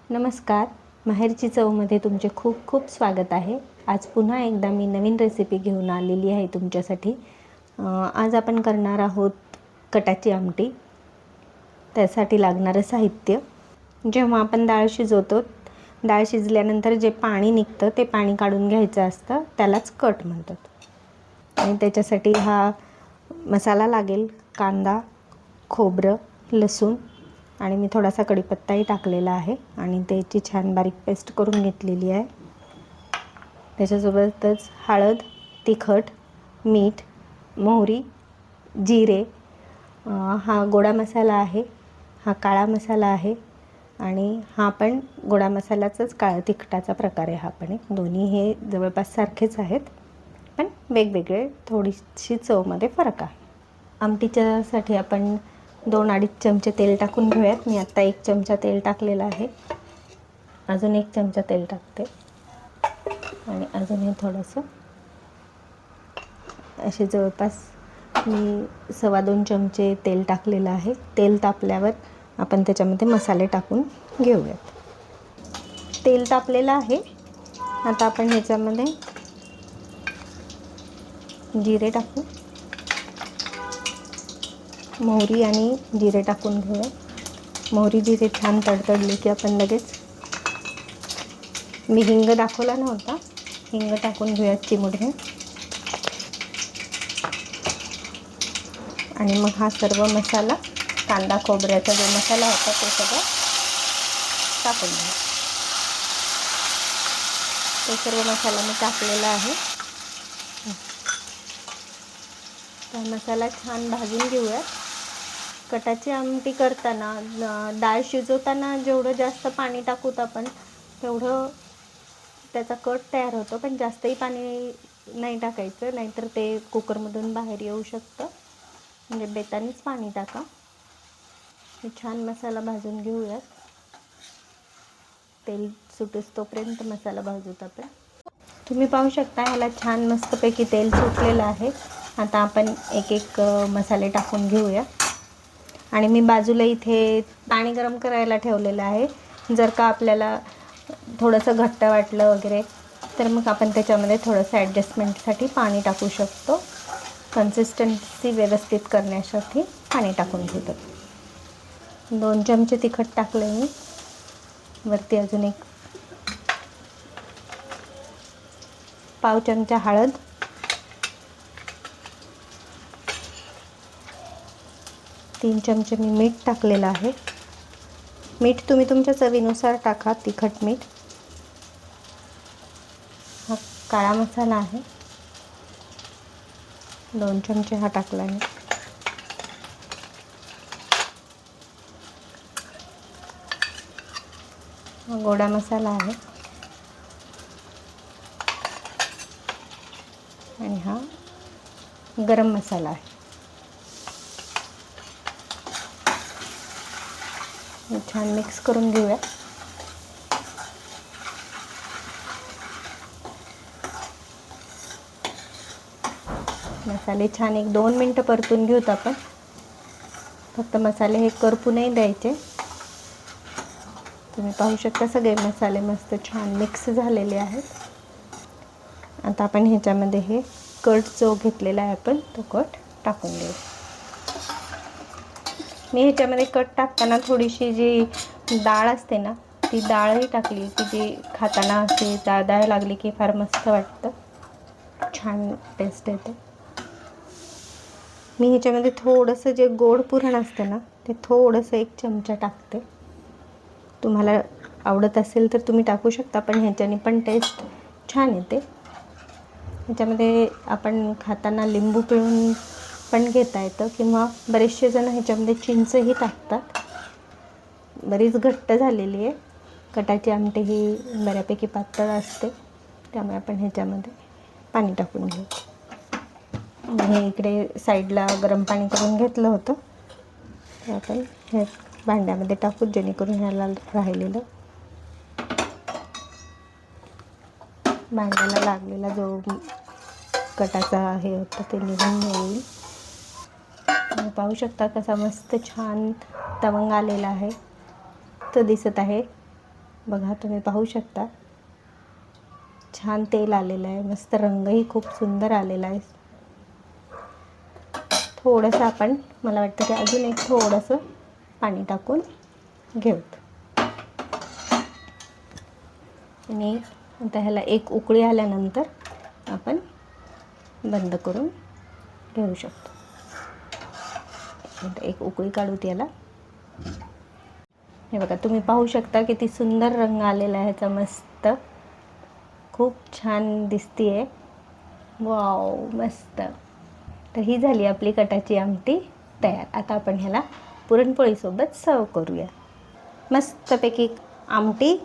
नमस्कार. माहेरची चवमध्ये तुमचे खूप खूप स्वागत आहे. आज पुन्हा एकदा मी नवीन रेसिपी घेऊन आलेली आहे तुमच्यासाठी. आज आपण करणार आहोत कटाची आमटी. त्यासाठी लागणारं साहित्य, जेव्हा आपण डाळ शिजवतो, डाळ शिजल्यानंतर जे पाणी निघतं ते पाणी काढून घ्यायचं असतं, त्यालाच कट म्हणतात. आणि त्याच्यासाठी हा मसाला लागेल: कांदा, खोबरं, लसूण आणि मी थोडासा कढीपत्ताही टाकलेला आहे आणि त्याची छान बारीक पेस्ट करून घेतलेली आहे. त्याच्यासोबतच हळद, तिखट, मीठ, मोहरी, जिरे, हा गोडा मसाला आहे, हा काळा मसाला आहे आणि हा पण गोडा मसाल्याचाच काळा तिखटाचा प्रकार आहे. हा पण दोन्ही हे जवळपास सारखेच आहेत, पण वेगवेगळे, थोडीशी चवमध्ये फरक आहे. आमटीच्यासाठी आपण 2-2.5 चमचे तेल टाकून घेऊयात. मी आत्ता 1 चमचा तेल टाकलेलं आहे. अजून 1 चमचा तेल टाकते आणि अजून हे थोडंसं, असे जवळपास मी 2.25 चमचे तेल टाकलेलं आहे. तेल तापल्यावर आपण त्याच्यामध्ये मसाले टाकून घेऊयात. तेल तापलेलं आहे. आता आपण ह्याच्यामध्ये जिरे टाकू. मोहरी आणि जिरे टाकून घेऊया. मोहरी जिरे छान तडतडले की आपण लगेच, मी हिंग दाखवला नव्हता, हिंग टाकून घेऊयात चिमूटभर. आणि मग हा सर्व मसाला, कांदा खोबऱ्याचा जो मसाला होता तो सगळं टाकून घेऊ. तो सर्व मसाला मी टाकलेला आहे. हा मसाला छान भाजून घेऊयात. कटाची आमटी करताना, डाळ शिजवताना जेवढं जास्त पाणी टाकूत आपण, तेवढं त्याचा कट तयार होतो. पण जास्तही पाणी नाही टाकायचं, नाहीतर ते कुकरमधून बाहेर येऊ शकतं. म्हणजे बेतानीच पाणी टाका. हे छान मसाला भाजून घेऊयात. तेल सुटेस तोपर्यंत मसाला भाजूत आपण. तुम्ही पाहू शकता, ह्याला छान मस्तपैकी तेल सुटलेलं आहे. आता आपण एक एक मसाले टाकून घेऊया. आणि मी बाजूला इथे पाणी गरम करायला ठेवलेलं आहे. जर का आपल्याला थोडंसं घट्ट वाटलं वगैरे, तर मग आपण त्याच्यामध्ये थोडंसं ॲडजस्टमेंटसाठी पाणी टाकू शकतो. कन्सिस्टन्सी व्यवस्थित करण्यासाठी पाणी टाकून घेतो. 2 चमचे तिखट टाकले मी. वरती अजून 1 पाव चमचा हळद, 3 चमचे मी मीठ टाकलेलं आहे. मीठ तुम्ही तुमच्या चवीनुसार टाका, तिखट मीठ. हा काळा मसाला आहे, 2 चमचे हा टाकला आहे. हा गोडा मसाला आहे आणि हा गरम मसाला आहे. छान मिक्स करून घेऊया. मसाले छान 1-2 मिनटं परतून घेऊत आपण. फक्त मसाले हे करपू नाही द्यायचे. तुम्ही पाहू शकता सगळे मसाले मस्त छान मिक्स झालेले आहेत. आता आपण ह्याच्यामध्ये हे कट जो घेतलेला आहे आपण, तो कट टाकून देऊ. मी ह्याच्यामध्ये कट टाकताना थोडीशी जी डाळ असते ना, ती डाळही टाकली की जी खाताना अशी डाळ लागली की फार मस्त वाटतं, छान टेस्ट येते. मी ह्याच्यामध्ये थोडंसं जे गोड पुरण असतं ना, ते थोडंसं 1 चमचा टाकते. तुम्हाला आवडत असेल तर तुम्ही टाकू शकता, पण ह्याच्याने पण टेस्ट छान येते. ह्याच्यामध्ये आपण खाताना लिंबू पिळून पण घेता येतं, किंवा बरेचसे जण ह्याच्यामध्ये चिंचही टाकतात. बरीच घट्ट झालेली आहे कटाची आमटी, ही बऱ्यापैकी पातळ असते, त्यामुळे आपण ह्याच्यामध्ये पाणी टाकून घेऊ. हे इकडे साईडला गरम पाणी करून घेतलं होतं, तर आपण हे भांड्यामध्ये टाकू, जेणेकरून ह्याला राहिलेलं भांड्याला लागलेला जो कटाचा हे होतं ते निघून येईल. तुम्ही पाहू शकता कसा मस्त छान तवंग आलेला आहे, तो दिसत आहे. बघा तुम्ही पाहू शकता, छान तेल आलेलं आहे, मस्त रंगही खूप सुंदर आलेला आहे. थोडंसं आपण, मला वाटतं की अजून एक थोडंसं पाणी टाकून घेऊत आणि आता ह्याला एक उकळी आल्यानंतर आपण बंद करून घेऊ शकतो. आता एक उकळी काढूत याला. हे बघा तुम्ही पाहू शकता किती सुंदर रंग आलेला आहे ह्याचा, मस्त खूप छान दिसतीये. वाव, मस्त. तर ही झाली आपली कटाची आमटी तयार. आता आपण ह्याला पुरणपोळीसोबत सर्व करूया. मस्तपैकी आमटी